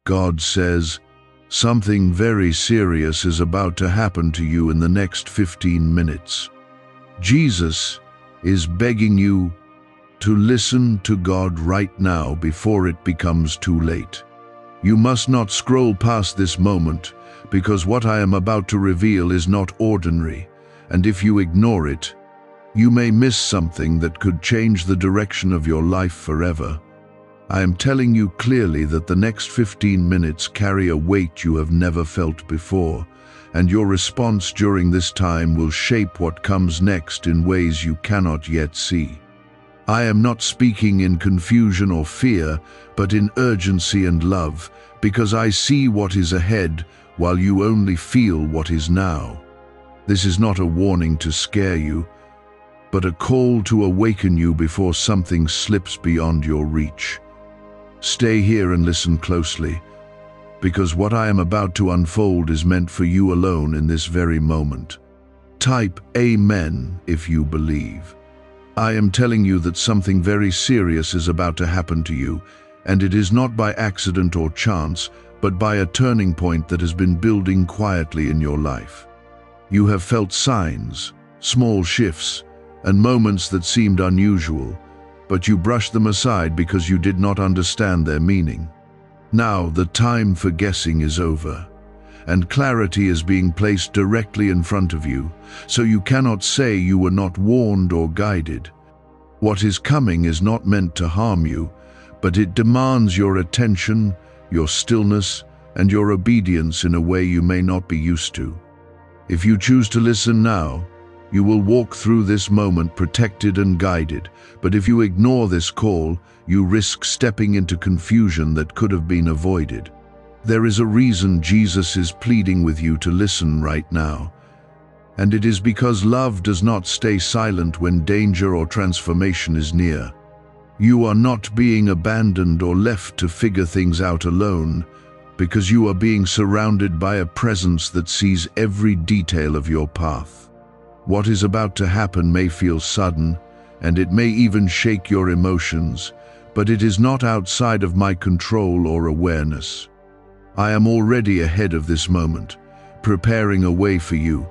God says, something very serious is about to happen to you in the next 15 minutes. Jesus is begging you to listen to God right now before it becomes too late. You must not scroll past this moment, because what I am about to reveal is not ordinary, and if you ignore it, you may miss something that could change the direction of your life forever. I am telling you clearly that the next 15 minutes carry a weight you have never felt before, and your response during this time will shape what comes next in ways you cannot yet see. I am not speaking in confusion or fear, but in urgency and love, because I see what is ahead while you only feel what is now. This is not a warning to scare you, but a call to awaken you before something slips beyond your reach. Stay here and listen closely, because what I am about to unfold is meant for you alone in this very moment. Type Amen if you believe. I am telling you that something very serious is about to happen to you, and it is not by accident or chance, but by a turning point that has been building quietly in your life. You have felt signs, small shifts, and moments that seemed unusual, but you brushed them aside because you did not understand their meaning. Now the time for guessing is over, and clarity is being placed directly in front of you, so you cannot say you were not warned or guided. What is coming is not meant to harm you, but it demands your attention, your stillness, and your obedience in a way you may not be used to. If you choose to listen now, you will walk through this moment protected and guided, but if you ignore this call, you risk stepping into confusion that could have been avoided. There is a reason Jesus is pleading with you to listen right now, and it is because love does not stay silent when danger or transformation is near. You are not being abandoned or left to figure things out alone, because you are being surrounded by a presence that sees every detail of your path. What is about to happen may feel sudden, and it may even shake your emotions, but it is not outside of my control or awareness. I am already ahead of this moment, preparing a way for you,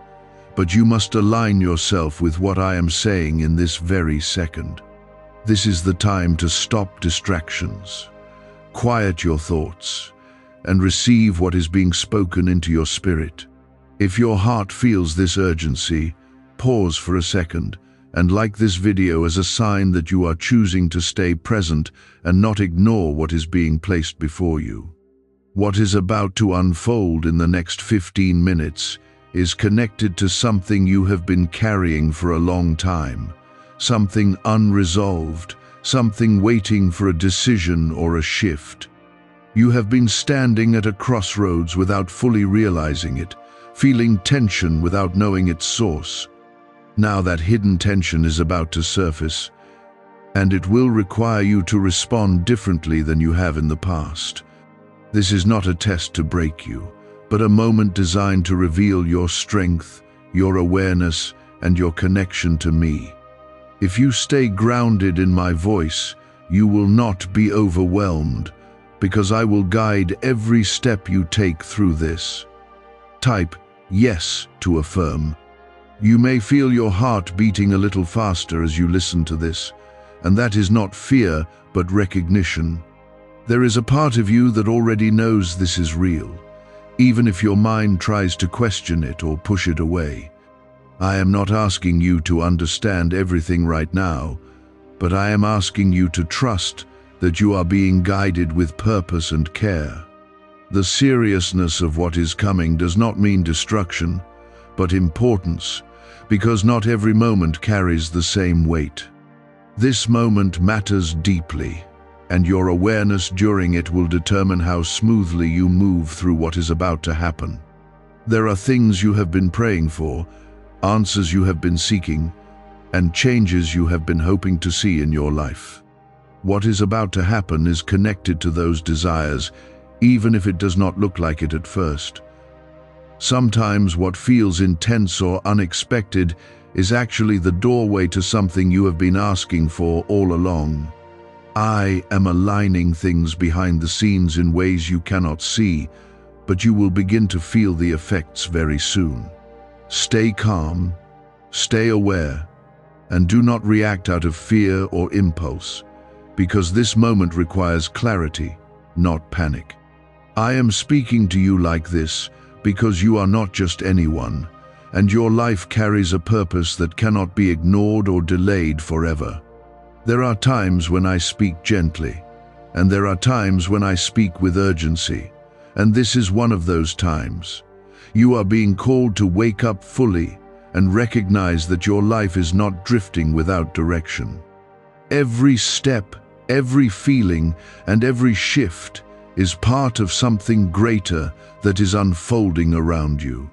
but you must align yourself with what I am saying in this very second. This is the time to stop distractions, quiet your thoughts, and receive what is being spoken into your spirit. If your heart feels this urgency, pause for a second and like this video as a sign that you are choosing to stay present and not ignore what is being placed before you. What is about to unfold in the next 15 minutes is connected to something you have been carrying for a long time, something unresolved, something waiting for a decision or a shift. You have been standing at a crossroads without fully realizing it, feeling tension without knowing its source. Now that hidden tension is about to surface, and it will require you to respond differently than you have in the past. This is not a test to break you, but a moment designed to reveal your strength, your awareness, and your connection to me. If you stay grounded in my voice, you will not be overwhelmed, because I will guide every step you take through this. Type yes to affirm. You may feel your heart beating a little faster as you listen to this, and that is not fear, but recognition. There is a part of you that already knows this is real, even if your mind tries to question it or push it away. I am not asking you to understand everything right now, but I am asking you to trust that you are being guided with purpose and care. The seriousness of what is coming does not mean destruction, but importance, because not every moment carries the same weight. This moment matters deeply, and your awareness during it will determine how smoothly you move through what is about to happen. There are things you have been praying for, answers you have been seeking, and changes you have been hoping to see in your life. What is about to happen is connected to those desires, even if it does not look like it at first. Sometimes what feels intense or unexpected is actually the doorway to something you have been asking for all along. I am aligning things behind the scenes in ways you cannot see, but you will begin to feel the effects very soon. Stay calm, stay aware, and do not react out of fear or impulse, because this moment requires clarity, not panic. I am speaking to you like this because you are not just anyone, and your life carries a purpose that cannot be ignored or delayed forever. There are times when I speak gently, and there are times when I speak with urgency, and this is one of those times. You are being called to wake up fully and recognize that your life is not drifting without direction. Every step, every feeling, and every shift is part of something greater that is unfolding around you.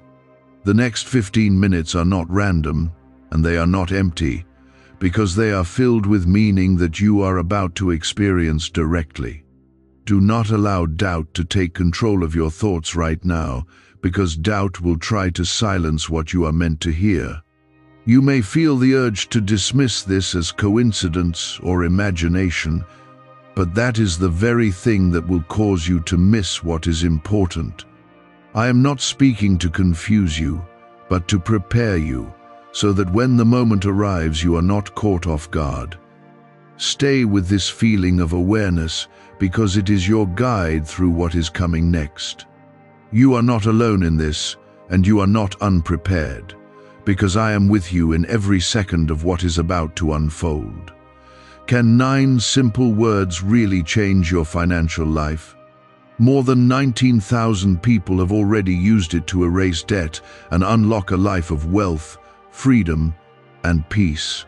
The next 15 minutes are not random, and they are not empty, because they are filled with meaning that you are about to experience directly. Do not allow doubt to take control of your thoughts right now, because doubt will try to silence what you are meant to hear. You may feel the urge to dismiss this as coincidence or imagination, but that is the very thing that will cause you to miss what is important. I am not speaking to confuse you, but to prepare you, so that when the moment arrives you are not caught off guard. Stay with this feeling of awareness, because it is your guide through what is coming next. You are not alone in this, and you are not unprepared, because I am with you in every second of what is about to unfold. Can 9 simple words really change your financial life? More than 19,000 people have already used it to erase debt and unlock a life of wealth, freedom, and peace.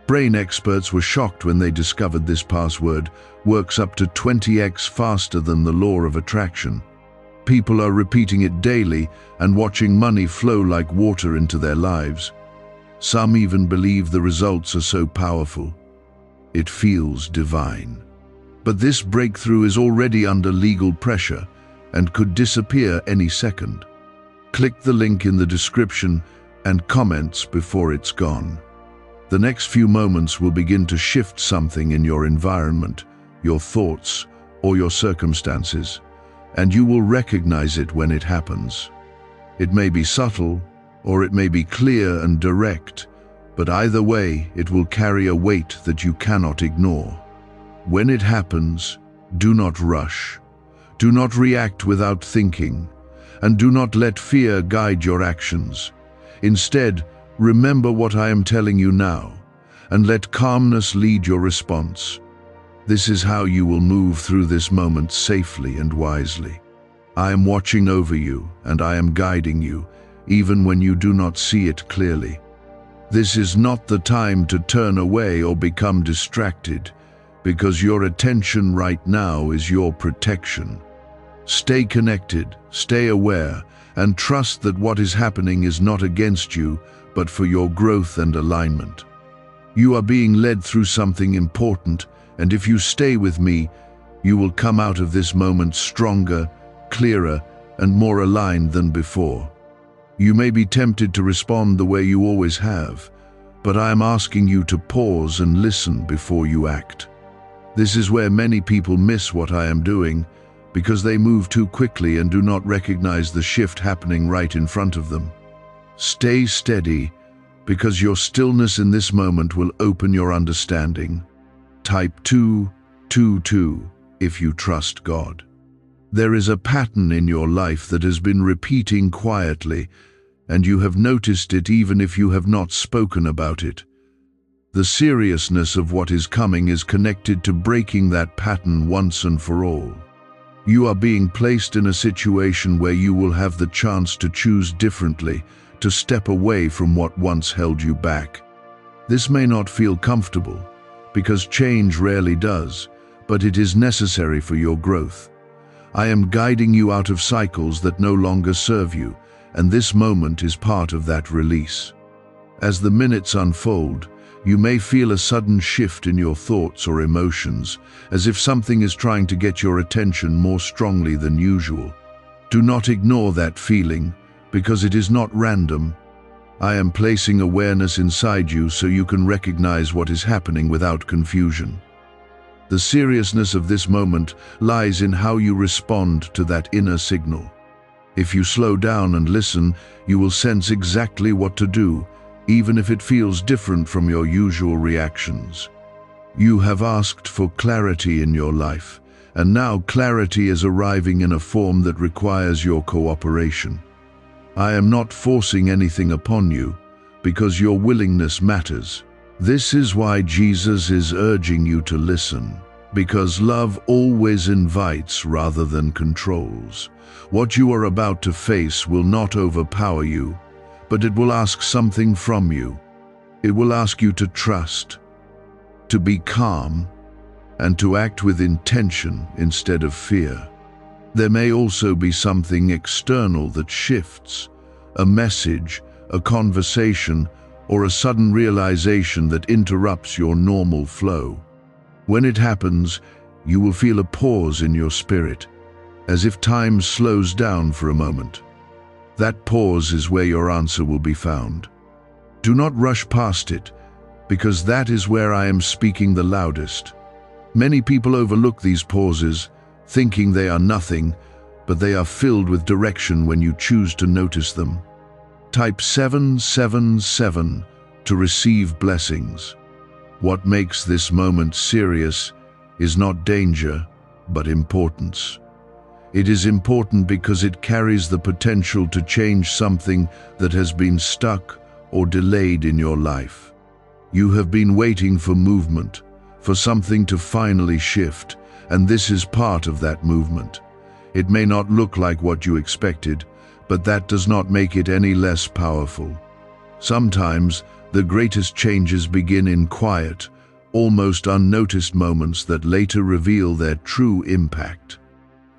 Brain experts were shocked when they discovered this password works up to 20x faster than the law of attraction. People are repeating it daily and watching money flow like water into their lives. Some even believe the results are so powerful. It feels divine. But this breakthrough is already under legal pressure and could disappear any second. Click the link in the description and comments before it's gone. The next few moments will begin to shift something in your environment, your thoughts, or your circumstances, and you will recognize it when it happens. It may be subtle, or it may be clear and direct, but either way, it will carry a weight that you cannot ignore. When it happens, do not rush. Do not react without thinking, and do not let fear guide your actions. Instead, remember what I am telling you now, and let calmness lead your response. This is how you will move through this moment safely and wisely. I am watching over you, and I am guiding you, even when you do not see it clearly. This is not the time to turn away or become distracted, because your attention right now is your protection. Stay connected, stay aware, and trust that what is happening is not against you, but for your growth and alignment. You are being led through something important, and if you stay with me, you will come out of this moment stronger, clearer, and more aligned than before. You may be tempted to respond the way you always have, but I am asking you to pause and listen before you act. This is where many people miss what I am doing, because they move too quickly and do not recognize the shift happening right in front of them. Stay steady, because your stillness in this moment will open your understanding. Type 222 if you trust God. There is a pattern in your life that has been repeating quietly, and you have noticed it even if you have not spoken about it. The seriousness of what is coming is connected to breaking that pattern once and for all. You are being placed in a situation where you will have the chance to choose differently, to step away from what once held you back. This may not feel comfortable, because change rarely does, but it is necessary for your growth. I am guiding you out of cycles that no longer serve you, and this moment is part of that release. As the minutes unfold, you may feel a sudden shift in your thoughts or emotions, as if something is trying to get your attention more strongly than usual. Do not ignore that feeling, because it is not random. I am placing awareness inside you so you can recognize what is happening without confusion. The seriousness of this moment lies in how you respond to that inner signal. If you slow down and listen, you will sense exactly what to do, even if it feels different from your usual reactions. You have asked for clarity in your life, and now clarity is arriving in a form that requires your cooperation. I am not forcing anything upon you, because your willingness matters. This is why Jesus is urging you to listen, because love always invites rather than controls. What you are about to face will not overpower you, but it will ask something from you. It will ask you to trust, to be calm, and to act with intention instead of fear. There may also be something external that shifts, a message, a conversation, or a sudden realization that interrupts your normal flow. When it happens, you will feel a pause in your spirit, as if time slows down for a moment. That pause is where your answer will be found. Do not rush past it, because that is where I am speaking the loudest. Many people overlook these pauses, thinking they are nothing, but they are filled with direction when you choose to notice them. Type 777 to receive blessings. What makes this moment serious is not danger, but importance. It is important because it carries the potential to change something that has been stuck or delayed in your life. You have been waiting for movement, for something to finally shift, and this is part of that movement. It may not look like what you expected, but that does not make it any less powerful. Sometimes, the greatest changes begin in quiet, almost unnoticed moments that later reveal their true impact.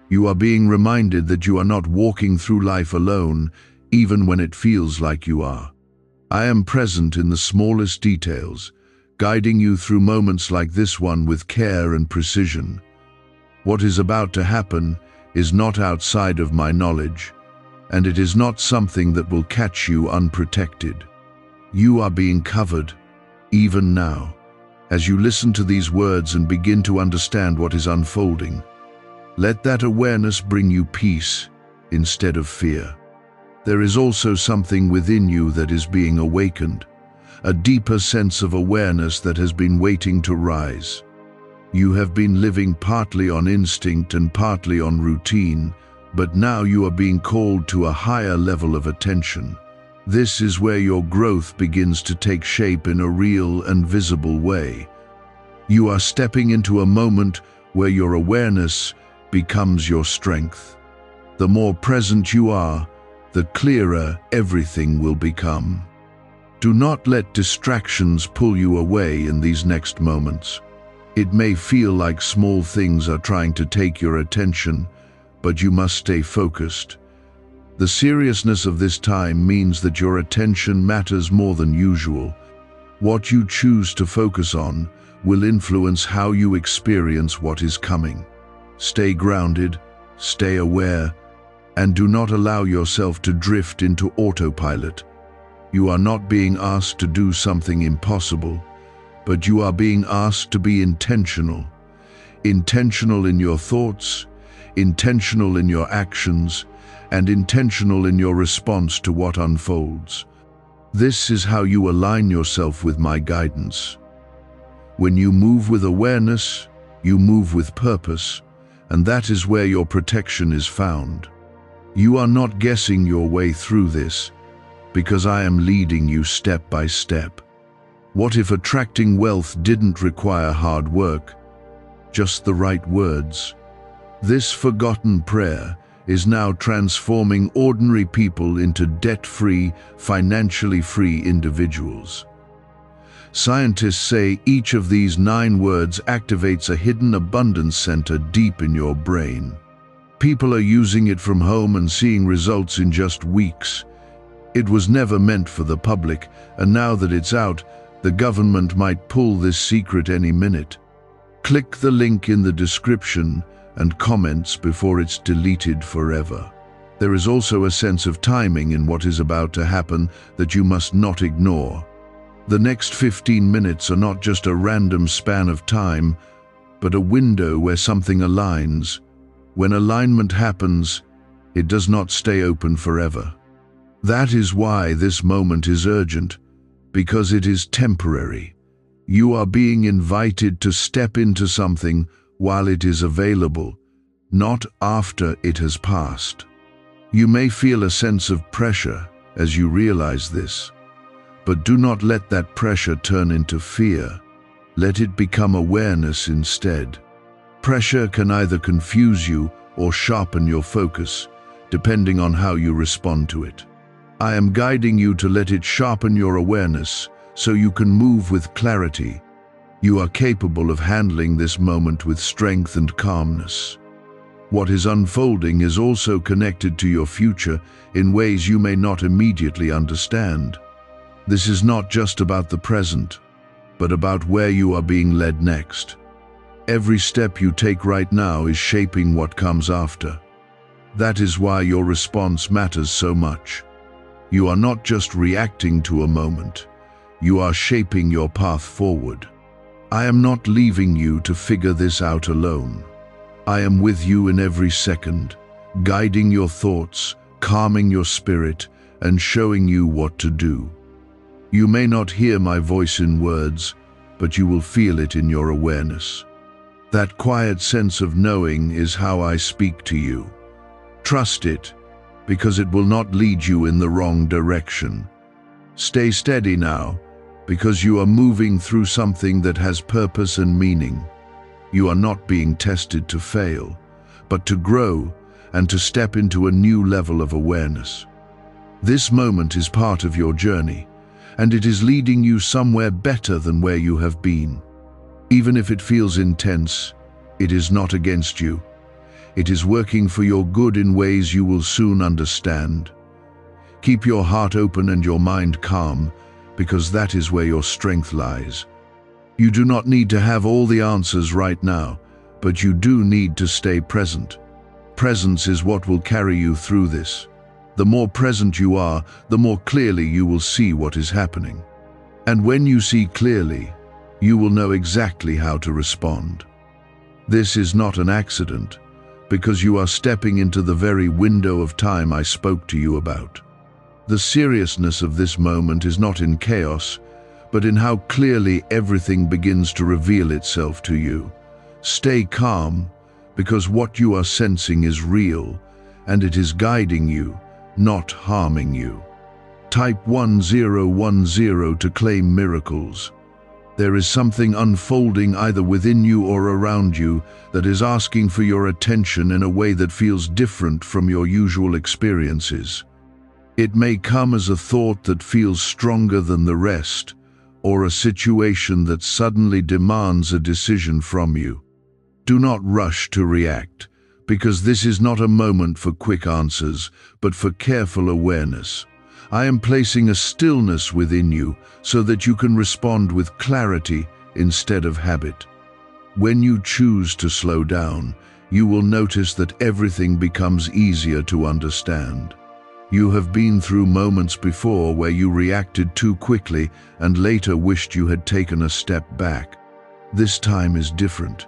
You are being reminded that you are not walking through life alone, even when it feels like you are. I am present in the smallest details, guiding you through moments like this one with care and precision. What is about to happen is not outside of my knowledge, and it is not something that will catch you unprotected. You are being covered, even now, as you listen to these words and begin to understand what is unfolding. Let that awareness bring you peace instead of fear. There is also something within you that is being awakened, a deeper sense of awareness that has been waiting to rise. You have been living partly on instinct and partly on routine, but now you are being called to a higher level of attention. This is where your growth begins to take shape in a real and visible way. You are stepping into a moment where your awareness becomes your strength. The more present you are, the clearer everything will become. Do not let distractions pull you away in these next moments. It may feel like small things are trying to take your attention, but you must stay focused. The seriousness of this time means that your attention matters more than usual. What you choose to focus on will influence how you experience what is coming. Stay grounded, stay aware, and do not allow yourself to drift into autopilot. You are not being asked to do something impossible, but you are being asked to be intentional. Intentional in your thoughts, intentional in your actions, and intentional in your response to what unfolds. This is how you align yourself with my guidance. When you move with awareness, you move with purpose, and that is where your protection is found. You are not guessing your way through this, because I am leading you step by step. What if attracting wealth didn't require hard work, just the right words? This forgotten prayer is now transforming ordinary people into debt-free, financially free individuals. Scientists say each of these 9 words activates a hidden abundance center deep in your brain. People are using it from home and seeing results in just weeks. It was never meant for the public, and now that it's out, the government might pull this secret any minute. Click the link in the description and comments before it's deleted forever. There is also a sense of timing in what is about to happen that you must not ignore. The next 15 minutes are not just a random span of time, but a window where something aligns. When alignment happens, it does not stay open forever. That is why this moment is urgent, because it is temporary. You are being invited to step into something while it is available, not after it has passed. You may feel a sense of pressure as you realize this, but do not let that pressure turn into fear. Let it become awareness instead. Pressure can either confuse you or sharpen your focus, depending on how you respond to it. I am guiding you to let it sharpen your awareness so you can move with clarity. You are capable of handling this moment with strength and calmness. What is unfolding is also connected to your future in ways you may not immediately understand. This is not just about the present, but about where you are being led next. Every step you take right now is shaping what comes after. That is why your response matters so much. You are not just reacting to a moment, you are shaping your path forward. I am not leaving you to figure this out alone. I am with you in every second, guiding your thoughts, calming your spirit, and showing you what to do. You may not hear my voice in words, but you will feel it in your awareness. That quiet sense of knowing is how I speak to you. Trust it, because it will not lead you in the wrong direction. Stay steady now, because you are moving through something that has purpose and meaning. You are not being tested to fail, but to grow and to step into a new level of awareness. This moment is part of your journey, and it is leading you somewhere better than where you have been. Even if it feels intense, it is not against you. It is working for your good in ways you will soon understand. Keep your heart open and your mind calm, because that is where your strength lies. You do not need to have all the answers right now, but you do need to stay present. Presence is what will carry you through this. The more present you are, the more clearly you will see what is happening. And when you see clearly, you will know exactly how to respond. This is not an accident, because you are stepping into the very window of time I spoke to you about. The seriousness of this moment is not in chaos, but in how clearly everything begins to reveal itself to you. Stay calm, because what you are sensing is real, and it is guiding you, not harming you. Type 1010 to claim miracles. There is something unfolding either within you or around you that is asking for your attention in a way that feels different from your usual experiences. It may come as a thought that feels stronger than the rest, or a situation that suddenly demands a decision from you. Do not rush to react, because this is not a moment for quick answers, but for careful awareness. I am placing a stillness within you so that you can respond with clarity instead of habit. When you choose to slow down, you will notice that everything becomes easier to understand. You have been through moments before where you reacted too quickly and later wished you had taken a step back. This time is different,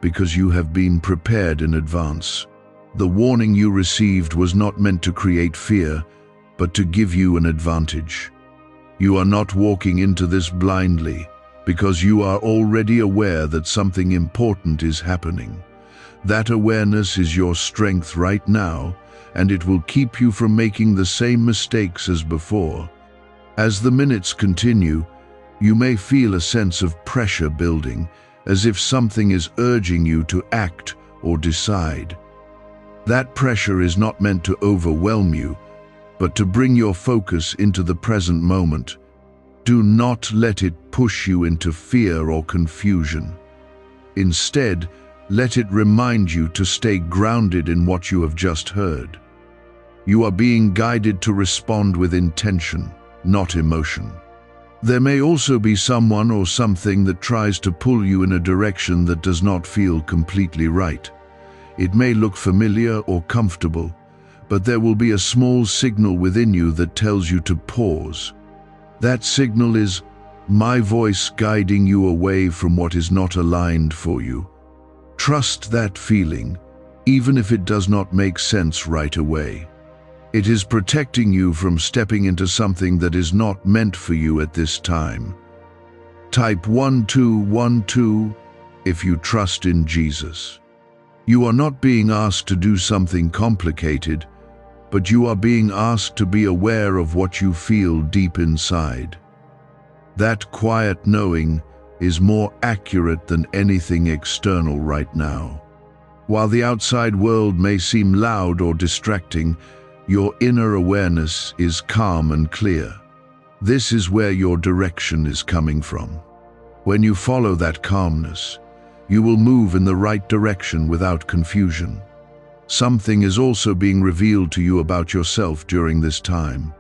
because you have been prepared in advance. The warning you received was not meant to create fear, but to give you an advantage. You are not walking into this blindly, because you are already aware that something important is happening. That awareness is your strength right now, and it will keep you from making the same mistakes as before. As the minutes continue, you may feel a sense of pressure building, as if something is urging you to act or decide. That pressure is not meant to overwhelm you, but to bring your focus into the present moment. Do not let it push you into fear or confusion. Instead, let it remind you to stay grounded in what you have just heard. You are being guided to respond with intention, not emotion. There may also be someone or something that tries to pull you in a direction that does not feel completely right. It may look familiar or comfortable, but there will be a small signal within you that tells you to pause. That signal is my voice guiding you away from what is not aligned for you. Trust that feeling, even if it does not make sense right away. It is protecting you from stepping into something that is not meant for you at this time. Type 1212 if you trust in Jesus. You are not being asked to do something complicated, but you are being asked to be aware of what you feel deep inside. That quiet knowing is more accurate than anything external right now. While the outside world may seem loud or distracting, your inner awareness is calm and clear. This is where your direction is coming from. When you follow that calmness, you will move in the right direction without confusion. Something is also being revealed to you about yourself during this time.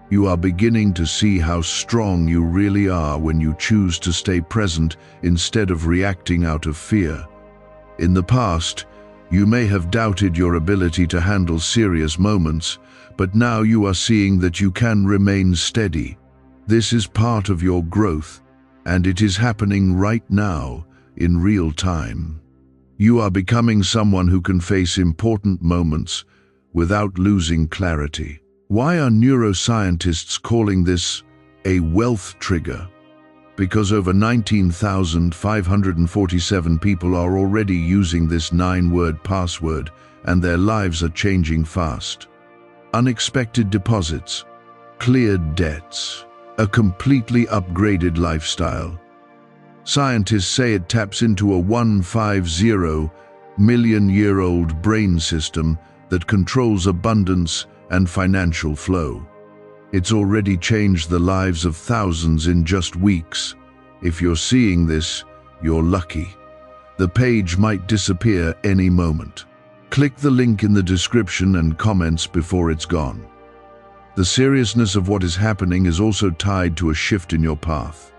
You are beginning to see how strong you really are when you choose to stay present instead of reacting out of fear. In the past, you may have doubted your ability to handle serious moments, but now you are seeing that you can remain steady. This is part of your growth, and it is happening right now, in real time. You are becoming someone who can face important moments without losing clarity. Why are neuroscientists calling this a wealth trigger? Because over 19,547 people are already using this 9-word password, and their lives are changing fast. Unexpected deposits, cleared debts, a completely upgraded lifestyle. Scientists say it taps into a 150-million-year-old brain system that controls abundance and financial flow. It's already changed the lives of thousands in just weeks. If you're seeing this, you're lucky. The page might disappear any moment. Click the link in the description and comments before it's gone. The seriousness of what is happening is also tied to a shift in your path.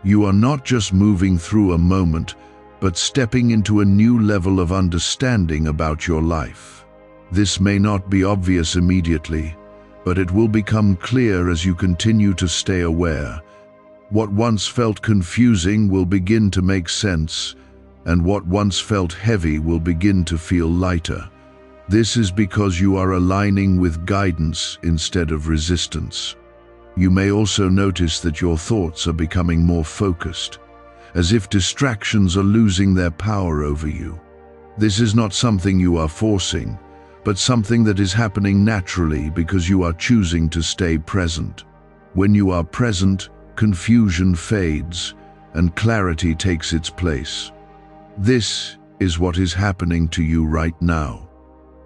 You are not just moving through a moment, but stepping into a new level of understanding about your life. This may not be obvious immediately, but it will become clear as you continue to stay aware. What once felt confusing will begin to make sense, and what once felt heavy will begin to feel lighter. This is because you are aligning with guidance instead of resistance. You may also notice that your thoughts are becoming more focused, as if distractions are losing their power over you. This is not something you are forcing, but something that is happening naturally because you are choosing to stay present. When you are present, confusion fades and clarity takes its place. This is what is happening to you right now.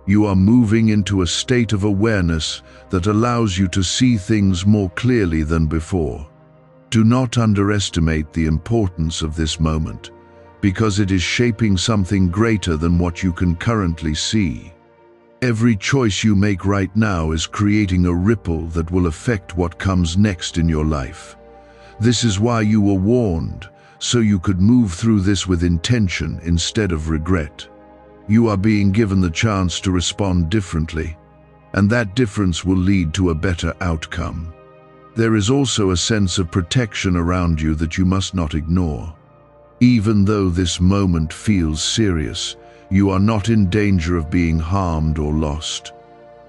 You are moving into a state of awareness that allows you to see things more clearly than before. Do not underestimate the importance of this moment, because it is shaping something greater than what you can currently see. Every choice you make right now is creating a ripple that will affect what comes next in your life. This is why you were warned, so you could move through this with intention instead of regret. You are being given the chance to respond differently, and that difference will lead to a better outcome. There is also a sense of protection around you that you must not ignore. Even though this moment feels serious, you are not in danger of being harmed or lost.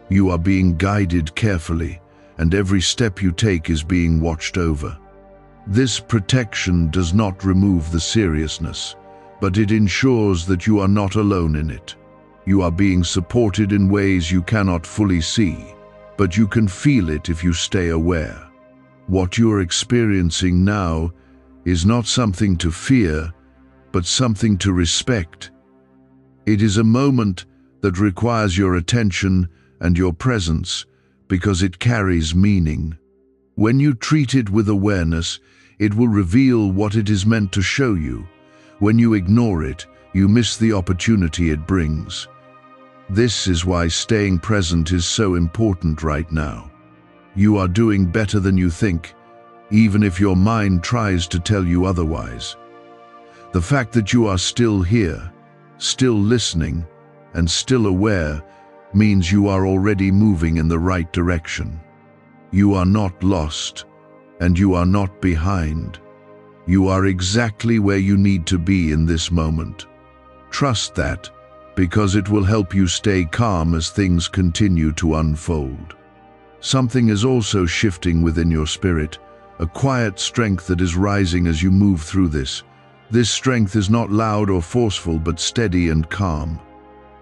You are being guided carefully, and every step you take is being watched over. This protection does not remove the seriousness, but it ensures that you are not alone in it. You are being supported in ways you cannot fully see, but you can feel it if you stay aware. What you are experiencing now is not something to fear, but something to respect. It is a moment that requires your attention and your presence because it carries meaning. When you treat it with awareness, it will reveal what it is meant to show you. When you ignore it, you miss the opportunity it brings. This is why staying present is so important right now. You are doing better than you think, even if your mind tries to tell you otherwise. The fact that you are still here, still listening, and still aware means you are already moving in the right direction. You are not lost, and you are not behind. You are exactly where you need to be in this moment. Trust that, because it will help you stay calm as things continue to unfold. Something is also shifting within your spirit, a quiet strength that is rising as you move through this. This strength is not loud or forceful, but steady and calm.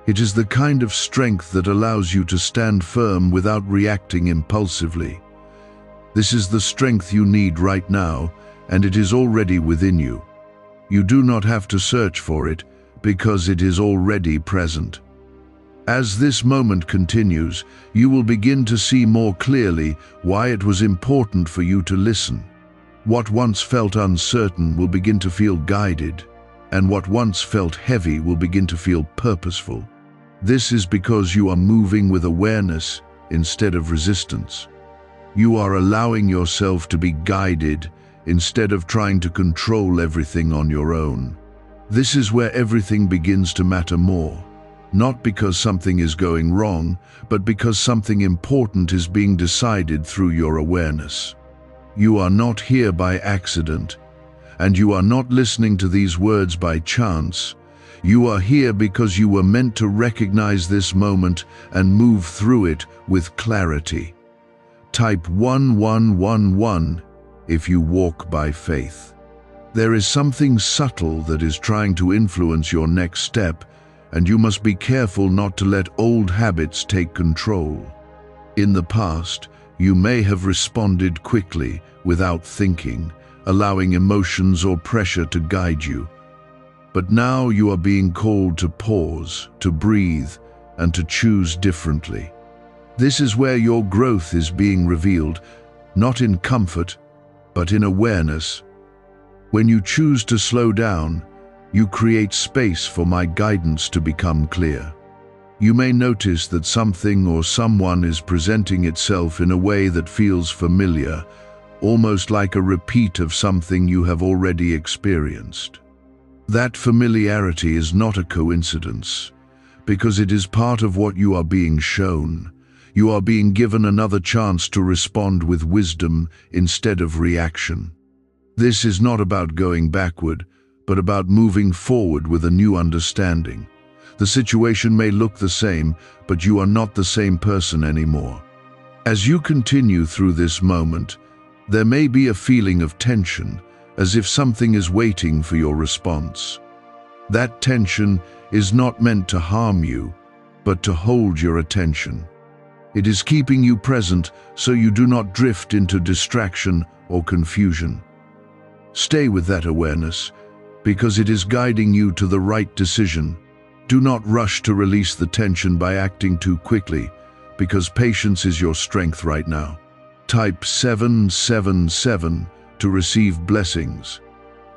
It is the kind of strength that allows you to stand firm without reacting impulsively. This is the strength you need right now, and it is already within you. You do not have to search for it, because it is already present. As this moment continues, you will begin to see more clearly why it was important for you to listen. What once felt uncertain will begin to feel guided, and what once felt heavy will begin to feel purposeful. This is because you are moving with awareness instead of resistance. You are allowing yourself to be guided instead of trying to control everything on your own. This is where everything begins to matter more. Not because something is going wrong, but because something important is being decided through your awareness. You are not here by accident, and you are not listening to these words by chance. You are here because you were meant to recognize this moment and move through it with clarity. Type 1111 if you walk by faith. There is something subtle that is trying to influence your next step, and you must be careful not to let old habits take control. In the past, you may have responded quickly, without thinking, allowing emotions or pressure to guide you. But now you are being called to pause, to breathe, and to choose differently. This is where your growth is being revealed, not in comfort, but in awareness. When you choose to slow down, you create space for my guidance to become clear. You may notice that something or someone is presenting itself in a way that feels familiar, almost like a repeat of something you have already experienced. That familiarity is not a coincidence, because it is part of what you are being shown. You are being given another chance to respond with wisdom instead of reaction. This is not about going backward, but about moving forward with a new understanding. The situation may look the same, but you are not the same person anymore. As you continue through this moment, there may be a feeling of tension, as if something is waiting for your response. That tension is not meant to harm you, but to hold your attention. It is keeping you present so you do not drift into distraction or confusion. Stay with that awareness, because it is guiding you to the right decision. Do not rush to release the tension by acting too quickly, because patience is your strength right now. Type 777 to receive blessings.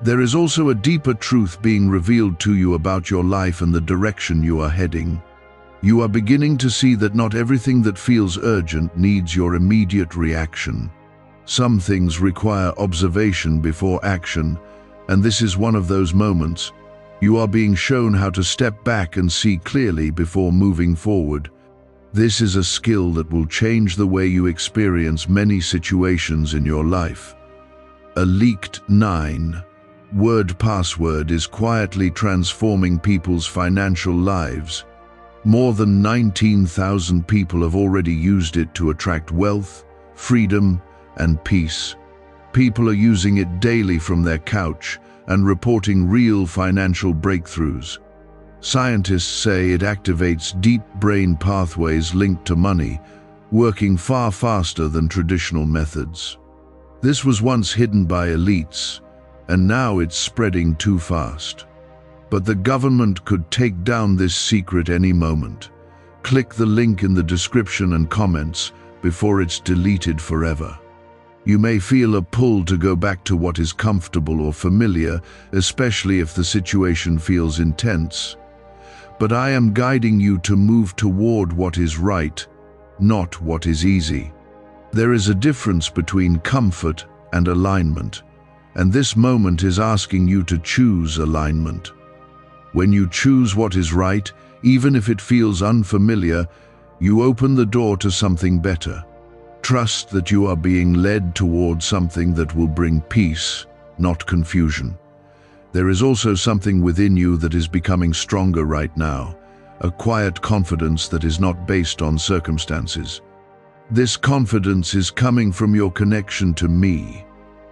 There is also a deeper truth being revealed to you about your life and the direction you are heading. You are beginning to see that not everything that feels urgent needs your immediate reaction. Some things require observation before action, and this is one of those moments. You are being shown how to step back and see clearly before moving forward. This is a skill that will change the way you experience many situations in your life. A leaked 9-word password is quietly transforming people's financial lives. More than 19,000 people have already used it to attract wealth, freedom, and peace. People are using it daily from their couch and reporting real financial breakthroughs. Scientists say it activates deep brain pathways linked to money, working far faster than traditional methods. This was once hidden by elites, and now it's spreading too fast. But the government could take down this secret any moment. Click the link in the description and comments before it's deleted forever. You may feel a pull to go back to what is comfortable or familiar, especially if the situation feels intense. But I am guiding you to move toward what is right, not what is easy. There is a difference between comfort and alignment, and this moment is asking you to choose alignment. When you choose what is right, even if it feels unfamiliar, you open the door to something better. Trust that you are being led toward something that will bring peace, not confusion. There is also something within you that is becoming stronger right now, a quiet confidence that is not based on circumstances. This confidence is coming from your connection to me,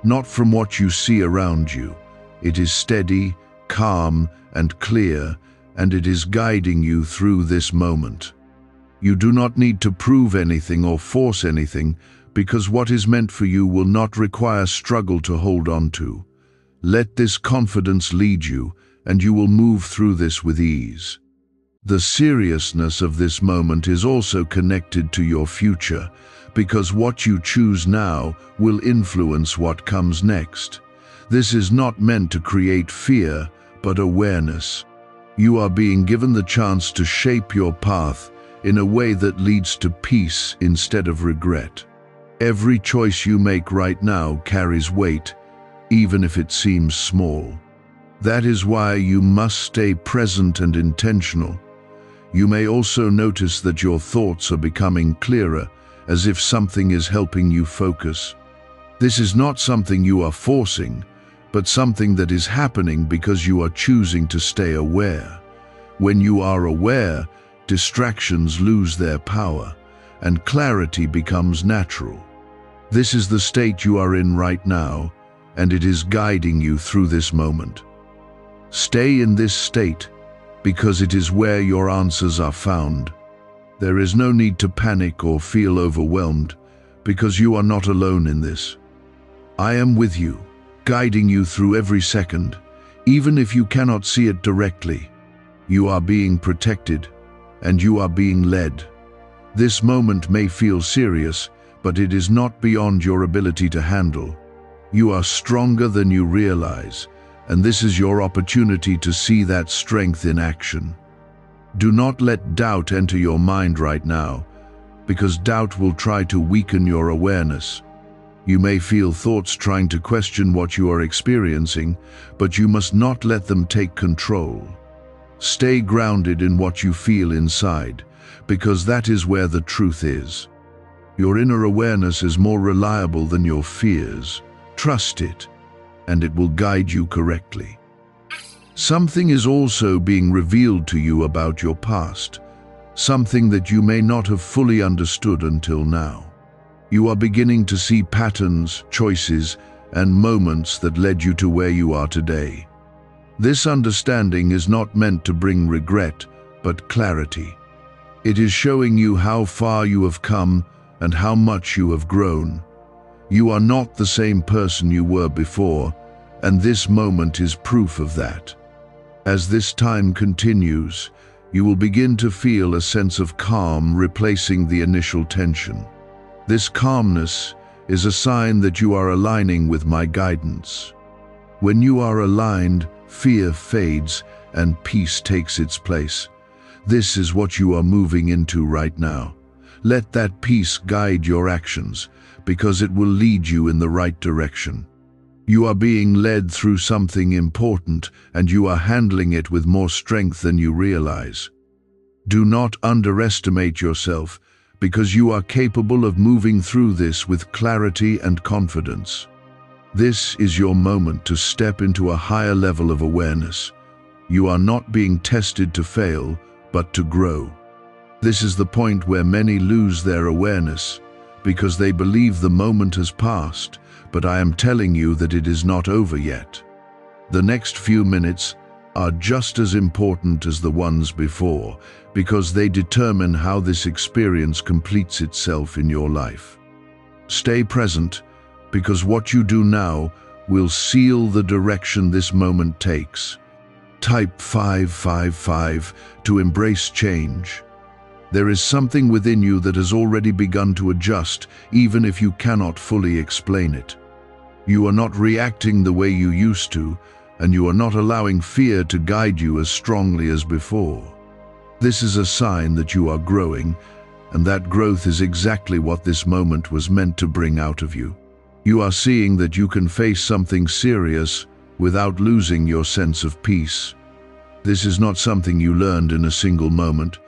not from what you see around you. It is steady, calm, and clear, and it is guiding you through this moment. You do not need to prove anything or force anything, because what is meant for you will not require struggle to hold on to. Let this confidence lead you, and you will move through this with ease. The seriousness of this moment is also connected to your future, because what you choose now will influence what comes next. This is not meant to create fear, but awareness. You are being given the chance to shape your path in a way that leads to peace instead of regret. Every choice you make right now carries weight, even if it seems small. That is why you must stay present and intentional. You may also notice that your thoughts are becoming clearer, as if something is helping you focus. This is not something you are forcing, but something that is happening because you are choosing to stay aware. When you are aware, distractions lose their power, and clarity becomes natural. This is the state you are in right now, and it is guiding you through this moment. Stay in this state, because it is where your answers are found. There is no need to panic or feel overwhelmed, because you are not alone in this. I am with you, guiding you through every second, even if you cannot see it directly. You are being protected, and you are being led. This moment may feel serious, but it is not beyond your ability to handle. You are stronger than you realize, and this is your opportunity to see that strength in action. Do not let doubt enter your mind right now, because doubt will try to weaken your awareness. You may feel thoughts trying to question what you are experiencing, but you must not let them take control. Stay grounded in what you feel inside, because that is where the truth is. Your inner awareness is more reliable than your fears. Trust it, and it will guide you correctly. Something is also being revealed to you about your past, something that you may not have fully understood until now. You are beginning to see patterns, choices, and moments that led you to where you are today. This understanding is not meant to bring regret, but clarity. It is showing you how far you have come and how much you have grown. You are not the same person you were before, and this moment is proof of that. As this time continues, you will begin to feel a sense of calm replacing the initial tension. This calmness is a sign that you are aligning with my guidance. When you are aligned, fear fades and peace takes its place. This is what you are moving into right now. Let that peace guide your actions, because it will lead you in the right direction. You are being led through something important, and you are handling it with more strength than you realize. Do not underestimate yourself, because you are capable of moving through this with clarity and confidence. This is your moment to step into a higher level of awareness. You are not being tested to fail, but to grow. This is the point where many lose their awareness, because they believe the moment has passed, but I am telling you that it is not over yet. The next few minutes are just as important as the ones before, because they determine how this experience completes itself in your life. Stay present, because what you do now will seal the direction this moment takes. Type 555 to embrace change. There is something within you that has already begun to adjust, even if you cannot fully explain it. You are not reacting the way you used to, and you are not allowing fear to guide you as strongly as before. This is a sign that you are growing, and that growth is exactly what this moment was meant to bring out of you. You are seeing that you can face something serious without losing your sense of peace. This is not something you learned in a single moment,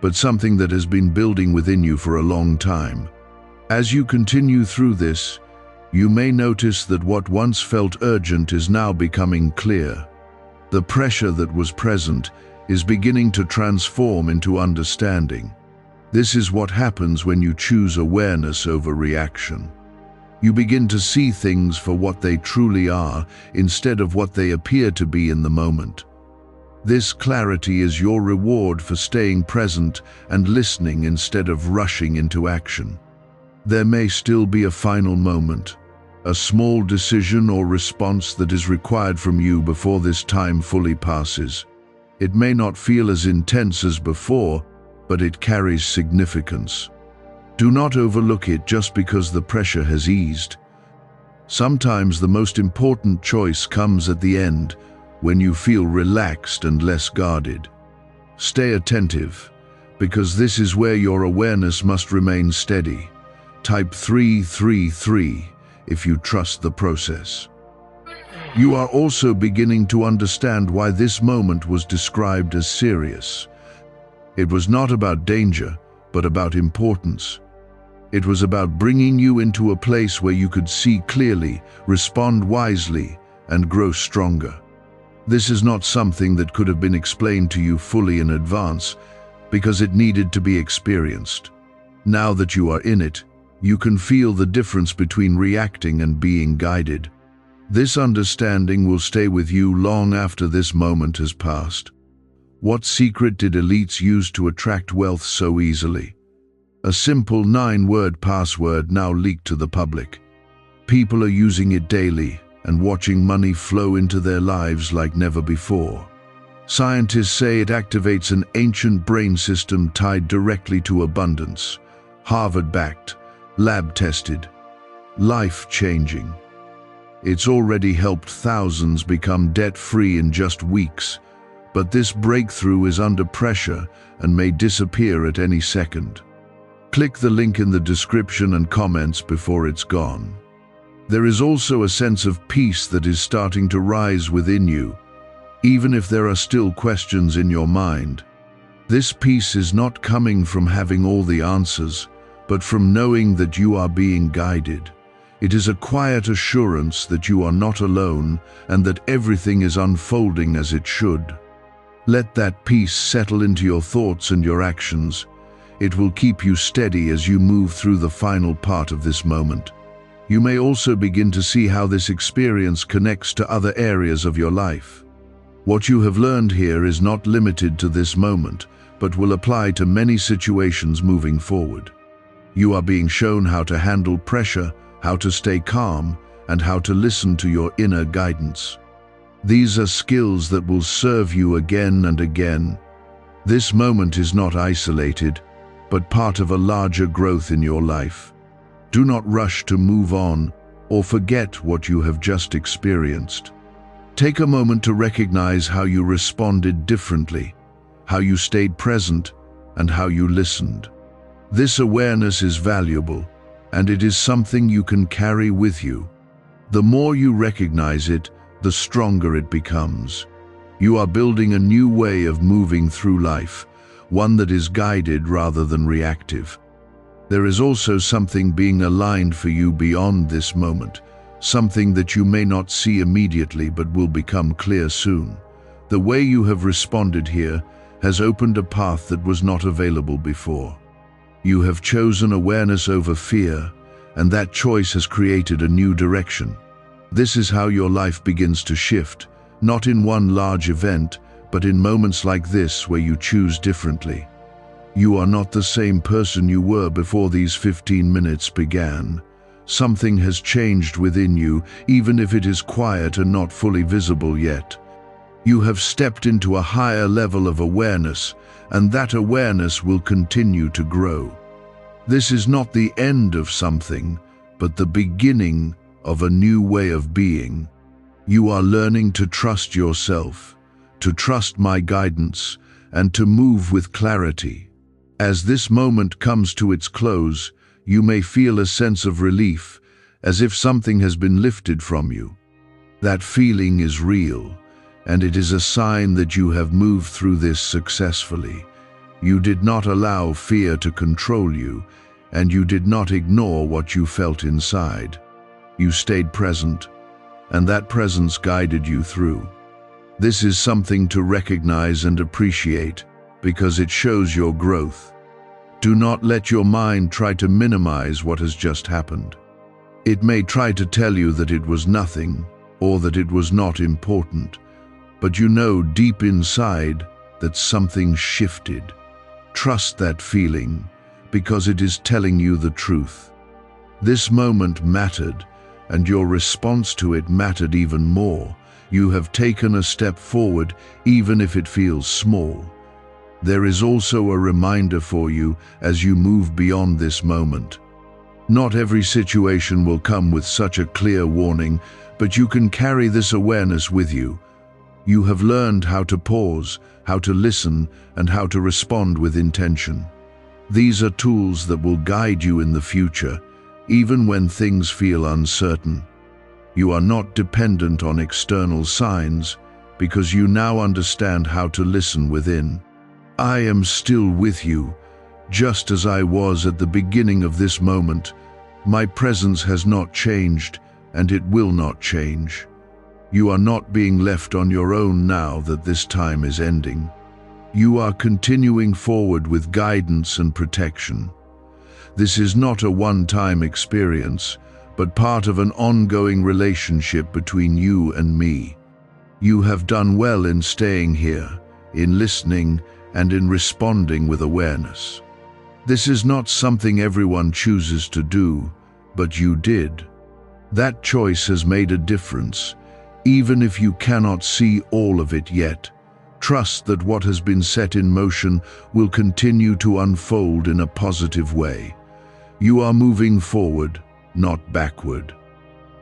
but something that has been building within you for a long time. As you continue through this, you may notice that what once felt urgent is now becoming clear. The pressure that was present is beginning to transform into understanding. This is what happens when you choose awareness over reaction. You begin to see things for what they truly are instead of what they appear to be in the moment. This clarity is your reward for staying present and listening instead of rushing into action. There may still be a final moment, a small decision or response that is required from you before this time fully passes. It may not feel as intense as before, but it carries significance. Do not overlook it just because the pressure has eased. Sometimes the most important choice comes at the end, when you feel relaxed and less guarded. Stay attentive, because this is where your awareness must remain steady. Type 333 if you trust the process. You are also beginning to understand why this moment was described as serious. It was not about danger, but about importance. It was about bringing you into a place where you could see clearly, respond wisely, and grow stronger. This is not something that could have been explained to you fully in advance, because it needed to be experienced. Now that you are in it, you can feel the difference between reacting and being guided. This understanding will stay with you long after this moment has passed. What secret did elites use to attract wealth so easily? A simple 9-word password now leaked to the public. People are using it daily and watching money flow into their lives like never before. Scientists say it activates an ancient brain system tied directly to abundance. Harvard-backed, lab-tested, life-changing. It's already helped thousands become debt-free in just weeks, but this breakthrough is under pressure and may disappear at any second. Click the link in the description and comments before it's gone. There is also a sense of peace that is starting to rise within you, even if there are still questions in your mind. This peace is not coming from having all the answers, but from knowing that you are being guided. It is a quiet assurance that you are not alone and that everything is unfolding as it should. Let that peace settle into your thoughts and your actions. It will keep you steady as you move through the final part of this moment. You may also begin to see how this experience connects to other areas of your life. What you have learned here is not limited to this moment, but will apply to many situations moving forward. You are being shown how to handle pressure, how to stay calm, and how to listen to your inner guidance. These are skills that will serve you again and again. This moment is not isolated, but part of a larger growth in your life. Do not rush to move on or forget what you have just experienced. Take a moment to recognize how you responded differently, how you stayed present, and how you listened. This awareness is valuable, and it is something you can carry with you. The more you recognize it, the stronger it becomes. You are building a new way of moving through life, one that is guided rather than reactive. There is also something being aligned for you beyond this moment, something that you may not see immediately but will become clear soon. The way you have responded here has opened a path that was not available before. You have chosen awareness over fear, and that choice has created a new direction. This is how your life begins to shift, not in one large event, but in moments like this where you choose differently. You are not the same person you were before these 15 minutes began. Something has changed within you, even if it is quiet and not fully visible yet. You have stepped into a higher level of awareness, and that awareness will continue to grow. This is not the end of something, but the beginning of a new way of being. You are learning to trust yourself, to trust my guidance, and to move with clarity. As this moment comes to its close, you may feel a sense of relief, as if something has been lifted from you. That feeling is real, and it is a sign that you have moved through this successfully. You did not allow fear to control you, and you did not ignore what you felt inside. You stayed present, and that presence guided you through. This is something to recognize and appreciate because it shows your growth. Do not let your mind try to minimize what has just happened. It may try to tell you that it was nothing or that it was not important, but you know deep inside that something shifted. Trust that feeling because it is telling you the truth. This moment mattered, and your response to it mattered even more. You have taken a step forward, even if it feels small. There is also a reminder for you as you move beyond this moment. Not every situation will come with such a clear warning, but you can carry this awareness with you. You have learned how to pause, how to listen, and how to respond with intention. These are tools that will guide you in the future, even when things feel uncertain. You are not dependent on external signs because you now understand how to listen within. I am still with you, just as I was at the beginning of this moment. My presence has not changed, and it will not change. You are not being left on your own now that this time is ending. You are continuing forward with guidance and protection. This is not a one-time experience, but part of an ongoing relationship between you and me. You have done well in staying here, in listening, and in responding with awareness. This is not something everyone chooses to do, but you did. That choice has made a difference, even if you cannot see all of it yet. Trust that what has been set in motion will continue to unfold in a positive way. You are moving forward, not backward.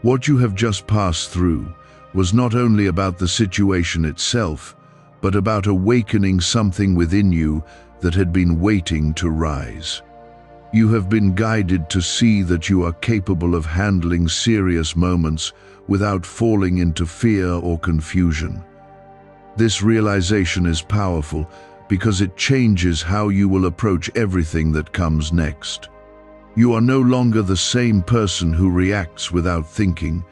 What you have just passed through was not only about the situation itself, but about awakening something within you that had been waiting to rise. You have been guided to see that you are capable of handling serious moments without falling into fear or confusion. This realization is powerful because it changes how you will approach everything that comes next. You are no longer the same person who reacts without thinking,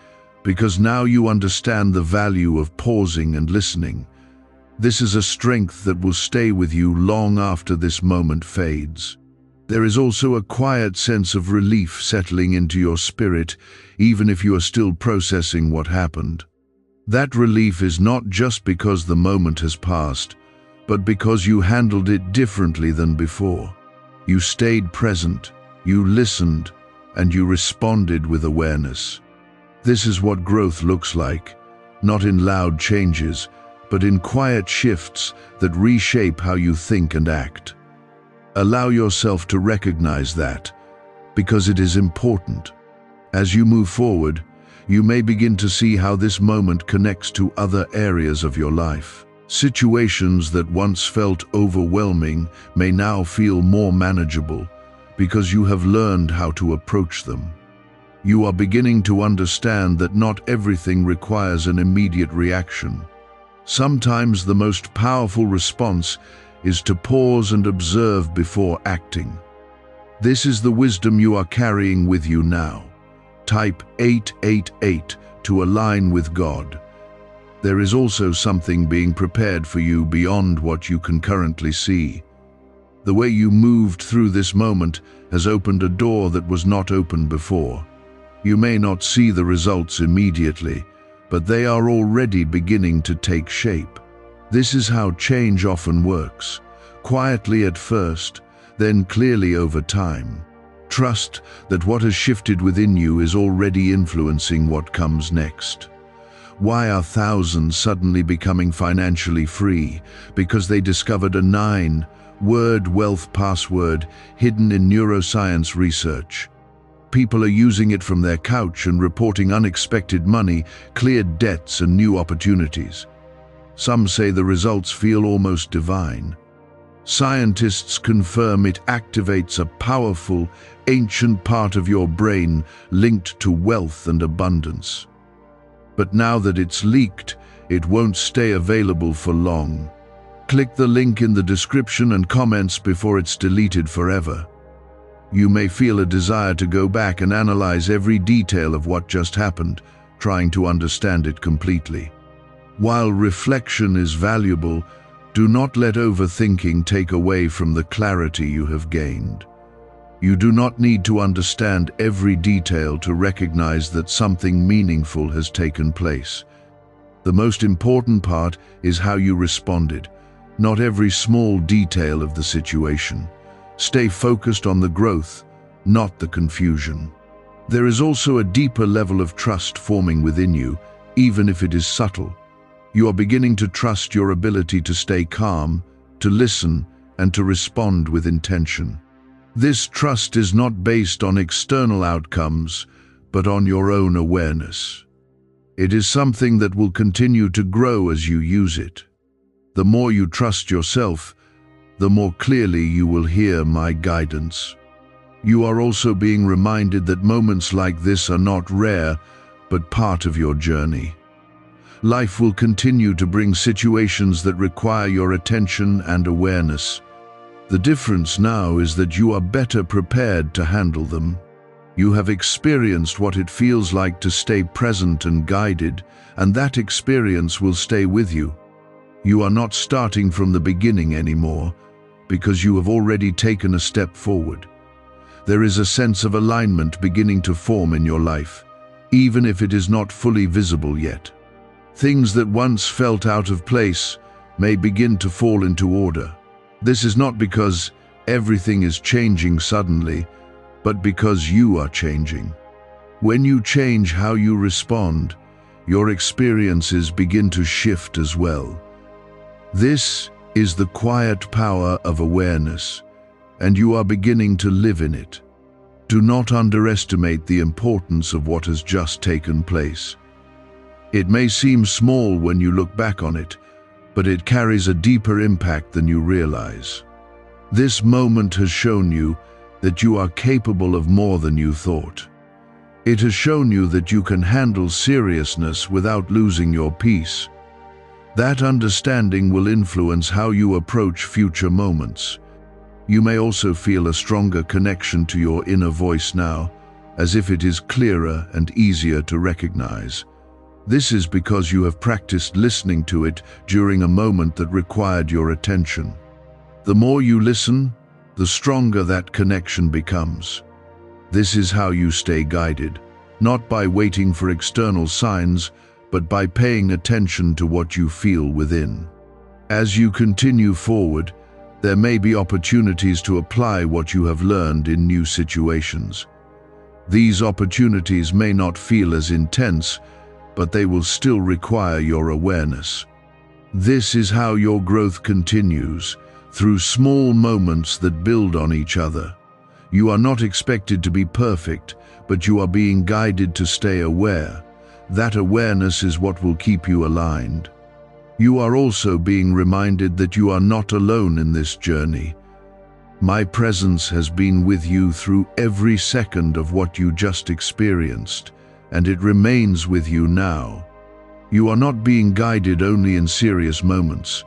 because now you understand the value of pausing and listening. This is a strength that will stay with you long after this moment fades. There is also a quiet sense of relief settling into your spirit, even if you are still processing what happened. That relief is not just because the moment has passed, but because you handled it differently than before. You stayed present, you listened, and you responded with awareness. This is what growth looks like, not in loud changes, but in quiet shifts that reshape how you think and act. Allow yourself to recognize that, because it is important. As you move forward, you may begin to see how this moment connects to other areas of your life. Situations that once felt overwhelming may now feel more manageable, because you have learned how to approach them. You are beginning to understand that not everything requires an immediate reaction. Sometimes the most powerful response is to pause and observe before acting. This is the wisdom you are carrying with you now. Type 888 to align with God. There is also something being prepared for you beyond what you can currently see. The way you moved through this moment has opened a door that was not open before. You may not see the results immediately, but they are already beginning to take shape. This is how change often works, quietly at first, then clearly over time. Trust that what has shifted within you is already influencing what comes next. Why are thousands suddenly becoming financially free? Because they discovered a 9-word wealth password hidden in neuroscience research. People are using it from their couch and reporting unexpected money, cleared debts, and new opportunities. Some say the results feel almost divine. Scientists confirm it activates a powerful, ancient part of your brain linked to wealth and abundance. But now that it's leaked, it won't stay available for long. Click the link in the description and comments before it's deleted forever. You may feel a desire to go back and analyze every detail of what just happened, trying to understand it completely. While reflection is valuable, do not let overthinking take away from the clarity you have gained. You do not need to understand every detail to recognize that something meaningful has taken place. The most important part is how you responded, not every small detail of the situation. Stay focused on the growth, not the confusion. There is also a deeper level of trust forming within you, even if it is subtle. You are beginning to trust your ability to stay calm, to listen, and to respond with intention. This trust is not based on external outcomes, but on your own awareness. It is something that will continue to grow as you use it. The more you trust yourself, the more clearly you will hear my guidance. You are also being reminded that moments like this are not rare, but part of your journey. Life will continue to bring situations that require your attention and awareness. The difference now is that you are better prepared to handle them. You have experienced what it feels like to stay present and guided, and that experience will stay with you. You are not starting from the beginning anymore, because you have already taken a step forward. There is a sense of alignment beginning to form in your life, even if it is not fully visible yet. Things that once felt out of place may begin to fall into order. This is not because everything is changing suddenly, but because you are changing. When you change how you respond, your experiences begin to shift as well. This is the quiet power of awareness, and you are beginning to live in it. Do not underestimate the importance of what has just taken place. It may seem small when you look back on it, but it carries a deeper impact than you realize. This moment has shown you that you are capable of more than you thought. It has shown you that you can handle seriousness without losing your peace. That understanding will influence how you approach future moments. You may also feel a stronger connection to your inner voice now, as if it is clearer and easier to recognize. This is because you have practiced listening to it during a moment that required your attention. The more you listen, the stronger that connection becomes. This is how you stay guided, not by waiting for external signs, but by paying attention to what you feel within. As you continue forward, there may be opportunities to apply what you have learned in new situations. These opportunities may not feel as intense, but they will still require your awareness. This is how your growth continues, through small moments that build on each other. You are not expected to be perfect, but you are being guided to stay aware. That awareness is what will keep you aligned. You are also being reminded that you are not alone in this journey. My presence has been with you through every second of what you just experienced, and it remains with you now. You are not being guided only in serious moments,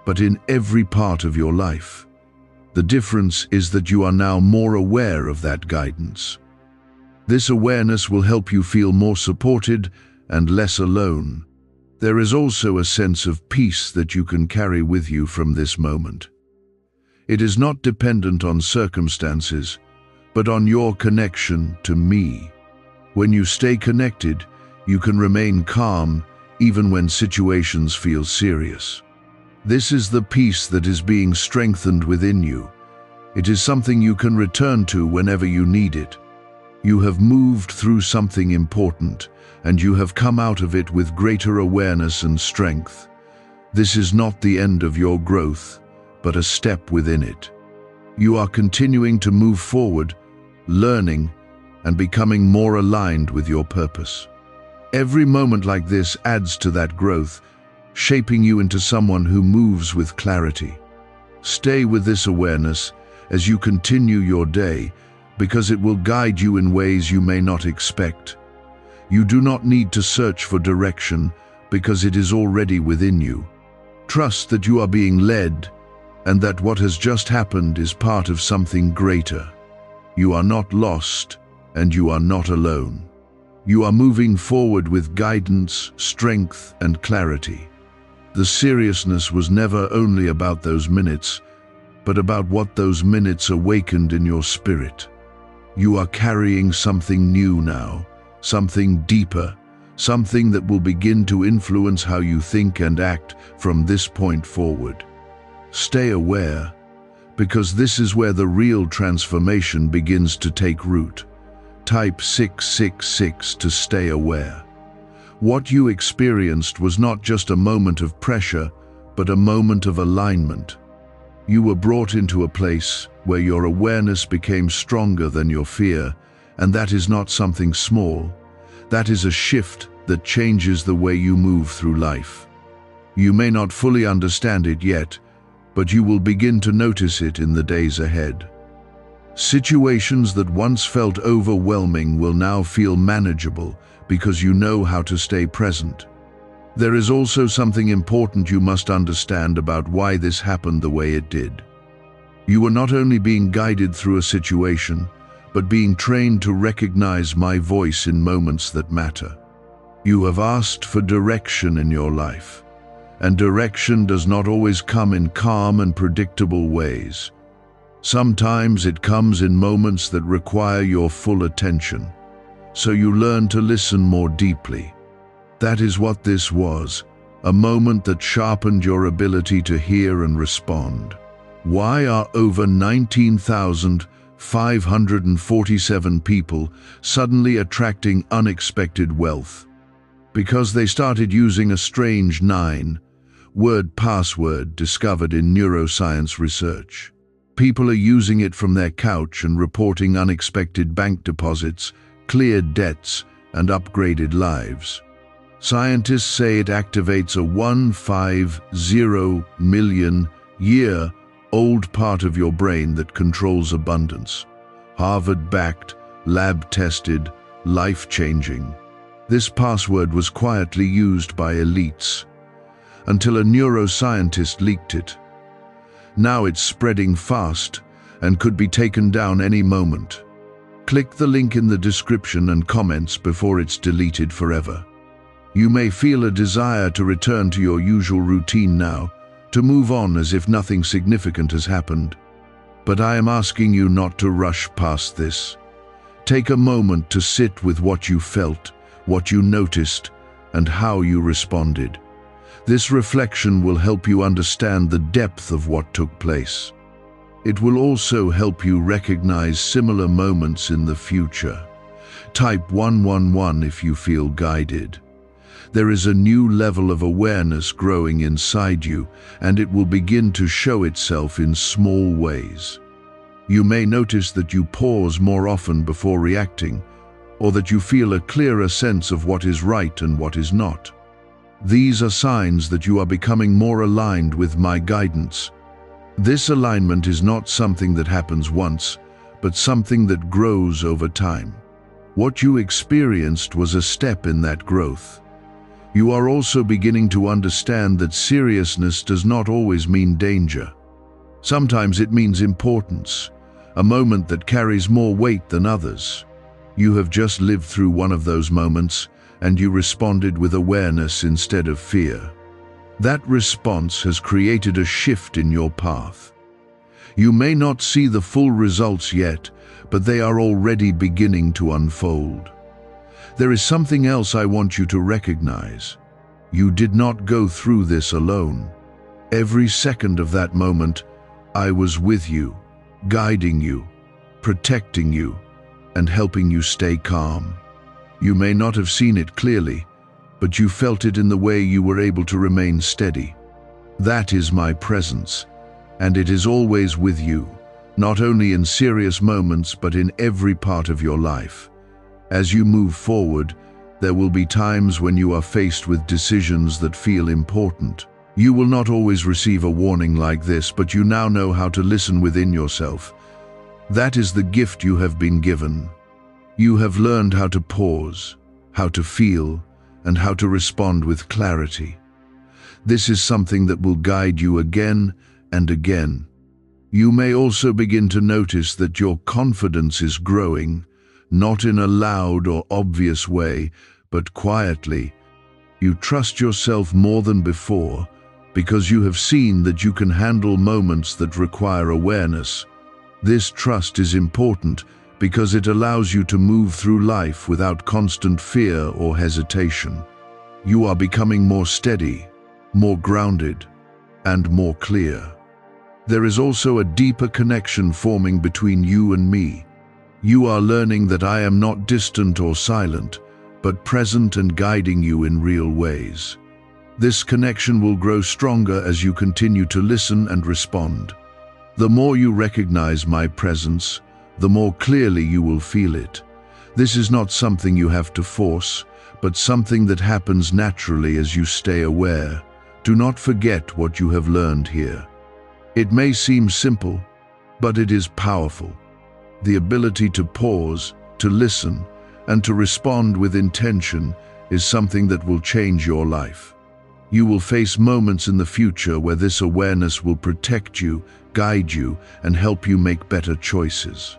but in every part of your life. The difference is that you are now more aware of that guidance. This awareness will help you feel more supported and less alone. There is also a sense of peace that you can carry with you from this moment. It is not dependent on circumstances, but on your connection to me. When you stay connected, you can remain calm even when situations feel serious. This is the peace that is being strengthened within you. It is something you can return to whenever you need it. You have moved through something important, and you have come out of it with greater awareness and strength. This is not the end of your growth, but a step within it. You are continuing to move forward, learning, and becoming more aligned with your purpose. Every moment like this adds to that growth, shaping you into someone who moves with clarity. Stay with this awareness as you continue your day, because it will guide you in ways you may not expect. You do not need to search for direction, because it is already within you. Trust that you are being led, and that what has just happened is part of something greater. You are not lost, and you are not alone. You are moving forward with guidance, strength, and clarity. The seriousness was never only about those minutes, but about what those minutes awakened in your spirit. You are carrying something new now, something deeper, something that will begin to influence how you think and act from this point forward. Stay aware, because this is where the real transformation begins to take root. Type 666 to stay aware. What you experienced was not just a moment of pressure, but a moment of alignment. You were brought into a place where your awareness became stronger than your fear, and that is not something small. That is a shift that changes the way you move through life. You may not fully understand it yet, but you will begin to notice it in the days ahead. Situations that once felt overwhelming will now feel manageable because you know how to stay present. There is also something important you must understand about why this happened the way it did. You were not only being guided through a situation, but being trained to recognize my voice in moments that matter. You have asked for direction in your life, and direction does not always come in calm and predictable ways. Sometimes it comes in moments that require your full attention, so you learn to listen more deeply. That is what this was, a moment that sharpened your ability to hear and respond. Why are over 19,547 people suddenly attracting unexpected wealth? Because they started using a strange 9-word password discovered in neuroscience research. People are using it from their couch and reporting unexpected bank deposits, cleared debts, and upgraded lives. Scientists say it activates a 150 million year-old part of your brain that controls abundance. Harvard-backed, lab-tested, life-changing. This password was quietly used by elites until a neuroscientist leaked it. Now it's spreading fast and could be taken down any moment. Click the link in the description and comments before it's deleted forever. You may feel a desire to return to your usual routine now, to move on as if nothing significant has happened. But I am asking you not to rush past this. Take a moment to sit with what you felt, what you noticed, and how you responded. This reflection will help you understand the depth of what took place. It will also help you recognize similar moments in the future. Type 111 if you feel guided. There is a new level of awareness growing inside you, and it will begin to show itself in small ways. You may notice that you pause more often before reacting, or that you feel a clearer sense of what is right and what is not. These are signs that you are becoming more aligned with my guidance. This alignment is not something that happens once, but something that grows over time. What you experienced was a step in that growth. You are also beginning to understand that seriousness does not always mean danger. Sometimes it means importance, a moment that carries more weight than others. You have just lived through one of those moments, and you responded with awareness instead of fear. That response has created a shift in your path. You may not see the full results yet, but they are already beginning to unfold. There is something else I want you to recognize. You did not go through this alone. Every second of that moment, I was with you, guiding you, protecting you, and helping you stay calm. You may not have seen it clearly, but you felt it in the way you were able to remain steady. That is my presence, and it is always with you, not only in serious moments but in every part of your life. As you move forward, there will be times when you are faced with decisions that feel important. You will not always receive a warning like this, but you now know how to listen within yourself. That is the gift you have been given. You have learned how to pause, how to feel, and how to respond with clarity. This is something that will guide you again and again. You may also begin to notice that your confidence is growing, not in a loud or obvious way, but quietly. You trust yourself more than before, because you have seen that you can handle moments that require awareness. This trust is important because it allows you to move through life without constant fear or hesitation. You are becoming more steady, more grounded, and more clear. There is also a deeper connection forming between you and me. You are learning that I am not distant or silent, but present and guiding you in real ways. This connection will grow stronger as you continue to listen and respond. The more you recognize my presence, the more clearly you will feel it. This is not something you have to force, but something that happens naturally as you stay aware. Do not forget what you have learned here. It may seem simple, but it is powerful. The ability to pause, to listen, and to respond with intention is something that will change your life. You will face moments in the future where this awareness will protect you, guide you, and help you make better choices.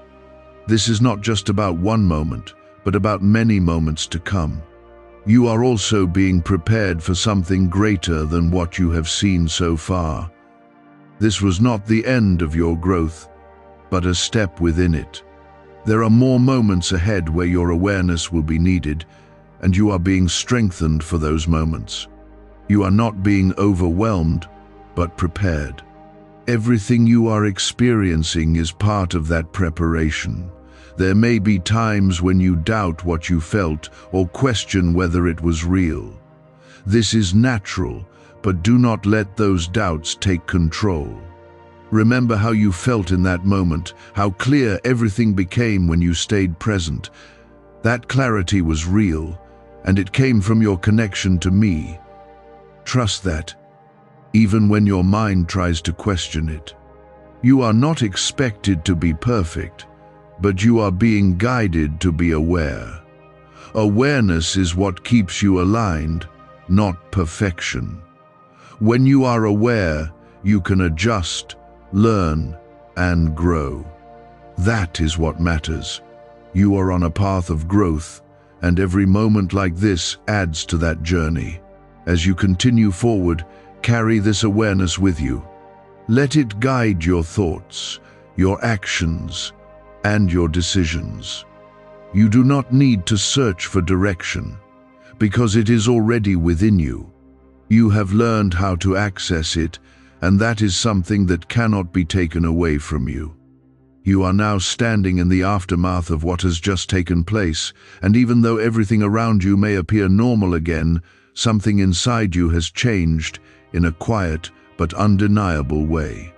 This is not just about one moment, but about many moments to come. You are also being prepared for something greater than what you have seen so far. This was not the end of your growth, but a step within it. There are more moments ahead where your awareness will be needed, and you are being strengthened for those moments. You are not being overwhelmed, but prepared. Everything you are experiencing is part of that preparation. There may be times when you doubt what you felt or question whether it was real. This is natural, but do not let those doubts take control. Remember how you felt in that moment, how clear everything became when you stayed present. That clarity was real, and it came from your connection to me. Trust that, even when your mind tries to question it. You are not expected to be perfect, but you are being guided to be aware. Awareness is what keeps you aligned, not perfection. When you are aware, you can adjust, learn, and grow. That is what matters. You are on a path of growth, and every moment like this adds to that journey. As you continue forward, carry this awareness with you. Let it guide your thoughts, your actions, and your decisions. You do not need to search for direction, because it is already within you. You have learned how to access it, and that is something that cannot be taken away from you. You are now standing in the aftermath of what has just taken place, and even though everything around you may appear normal again, something inside you has changed in a quiet but undeniable way.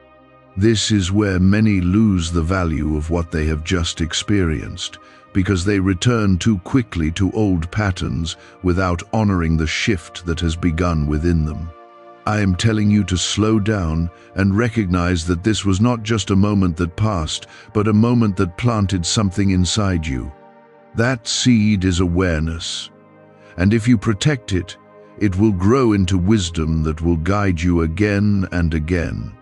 This is where many lose the value of what they have just experienced, because they return too quickly to old patterns without honoring the shift that has begun within them. I am telling you to slow down and recognize that this was not just a moment that passed, but a moment that planted something inside you. That seed is awareness, and if you protect it, it will grow into wisdom that will guide you again and again.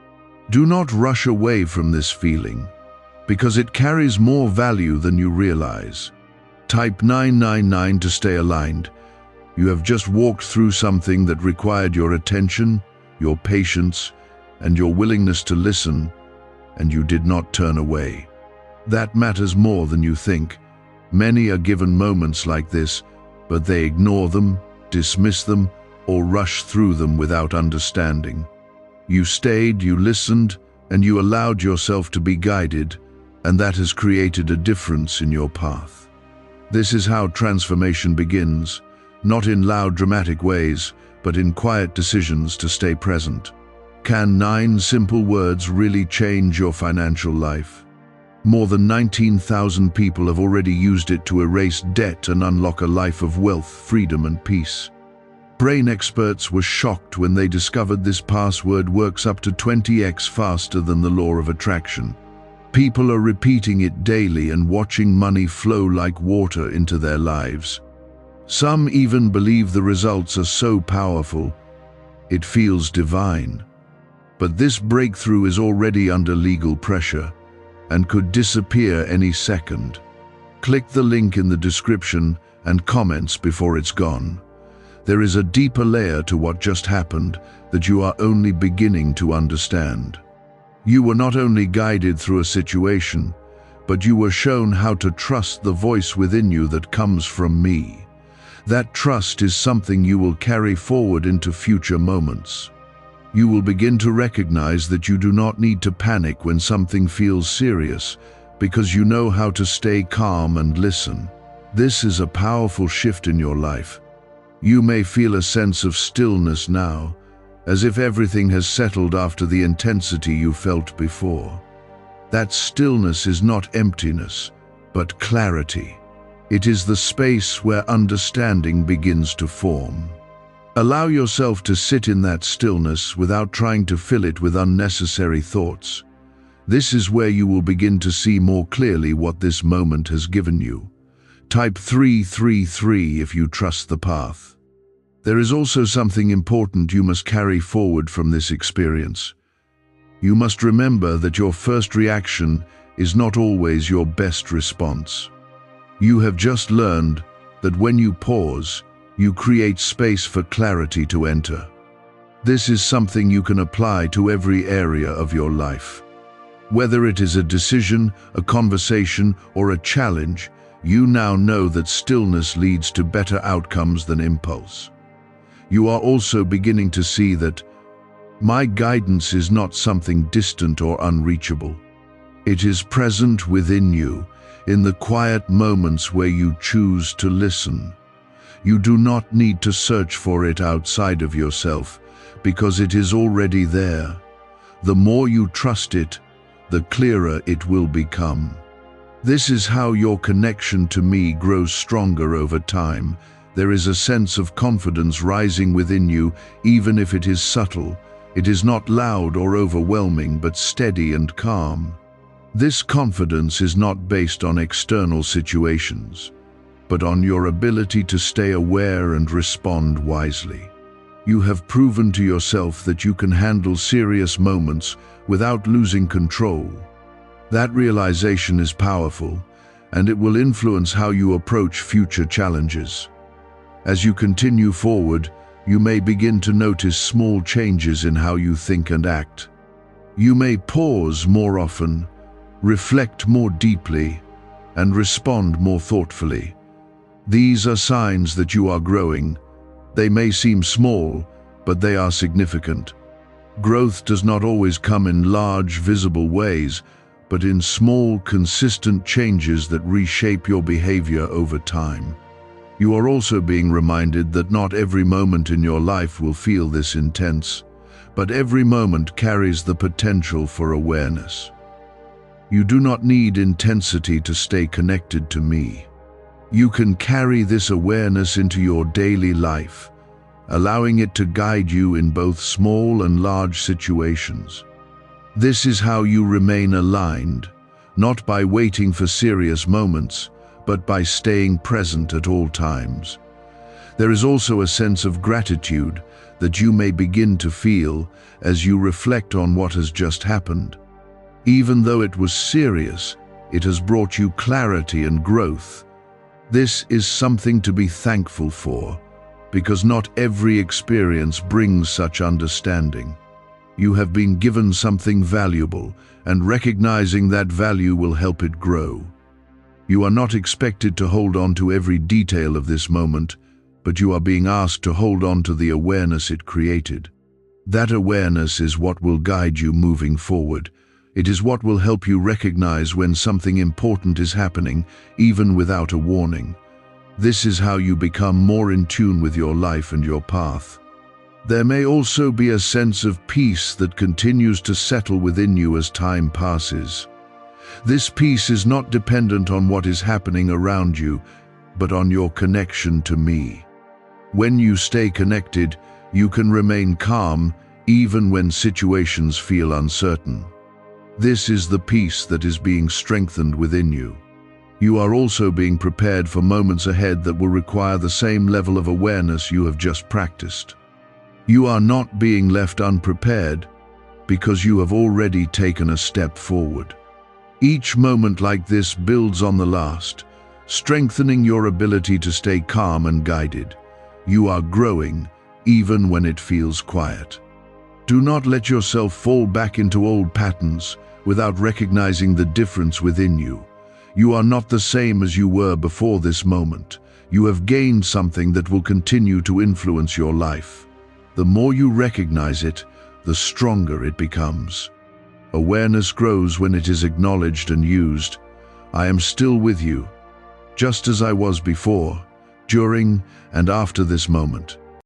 Do not rush away from this feeling, because it carries more value than you realize. Type 999 to stay aligned. You have just walked through something that required your attention, your patience, and your willingness to listen, and you did not turn away. That matters more than you think. Many are given moments like this, but they ignore them, dismiss them, or rush through them without understanding. You stayed, you listened, and you allowed yourself to be guided, and that has created a difference in your path. This is how transformation begins, not in loud dramatic ways, but in quiet decisions to stay present. Can 9 simple words really change your financial life? More than 19,000 people have already used it to erase debt and unlock a life of wealth, freedom, and peace. Brain experts were shocked when they discovered this password works up to 20x faster than the law of attraction. People are repeating it daily and watching money flow like water into their lives. Some even believe the results are so powerful, it feels divine. But this breakthrough is already under legal pressure and could disappear any second. Click the link in the description and comments before it's gone. There is a deeper layer to what just happened that you are only beginning to understand. You were not only guided through a situation, but you were shown how to trust the voice within you that comes from me. That trust is something you will carry forward into future moments. You will begin to recognize that you do not need to panic when something feels serious, because you know how to stay calm and listen. This is a powerful shift in your life. You may feel a sense of stillness now, as if everything has settled after the intensity you felt before. That stillness is not emptiness, but clarity. It is the space where understanding begins to form. Allow yourself to sit in that stillness without trying to fill it with unnecessary thoughts. This is where you will begin to see more clearly what this moment has given you. Type 333 if you trust the path. There is also something important you must carry forward from this experience. You must remember that your first reaction is not always your best response. You have just learned that when you pause, you create space for clarity to enter. This is something you can apply to every area of your life. Whether it is a decision, a conversation, or a challenge, you now know that stillness leads to better outcomes than impulse. You are also beginning to see that my guidance is not something distant or unreachable. It is present within you, in the quiet moments where you choose to listen. You do not need to search for it outside of yourself, because it is already there. The more you trust it, the clearer it will become. This is how your connection to me grows stronger over time. There is a sense of confidence rising within you, even if it is subtle. It is not loud or overwhelming, but steady and calm. This confidence is not based on external situations, but on your ability to stay aware and respond wisely. You have proven to yourself that you can handle serious moments without losing control. That realization is powerful, and it will influence how you approach future challenges. As you continue forward, you may begin to notice small changes in how you think and act. You may pause more often, reflect more deeply, and respond more thoughtfully. These are signs that you are growing. They may seem small, but they are significant. Growth does not always come in large, visible ways, but in small, consistent changes that reshape your behavior over time. You are also being reminded that not every moment in your life will feel this intense, but every moment carries the potential for awareness. You do not need intensity to stay connected to me. You can carry this awareness into your daily life, allowing it to guide you in both small and large situations. This is how you remain aligned, not by waiting for serious moments, but by staying present at all times. There is also a sense of gratitude that you may begin to feel as you reflect on what has just happened. Even though it was serious, it has brought you clarity and growth. This is something to be thankful for, because not every experience brings such understanding. You have been given something valuable, and recognizing that value will help it grow. You are not expected to hold on to every detail of this moment, but you are being asked to hold on to the awareness it created. That awareness is what will guide you moving forward. It is what will help you recognize when something important is happening, even without a warning. This is how you become more in tune with your life and your path. There may also be a sense of peace that continues to settle within you as time passes. This peace is not dependent on what is happening around you, but on your connection to me. When you stay connected, you can remain calm even when situations feel uncertain. This is the peace that is being strengthened within you. You are also being prepared for moments ahead that will require the same level of awareness you have just practiced. You are not being left unprepared because you have already taken a step forward. Each moment like this builds on the last, strengthening your ability to stay calm and guided. You are growing, even when it feels quiet. Do not let yourself fall back into old patterns without recognizing the difference within you. You are not the same as you were before this moment. You have gained something that will continue to influence your life. The more you recognize it, the stronger it becomes. Awareness grows when it is acknowledged and used. I am still with you, just as I was before, during and after this moment.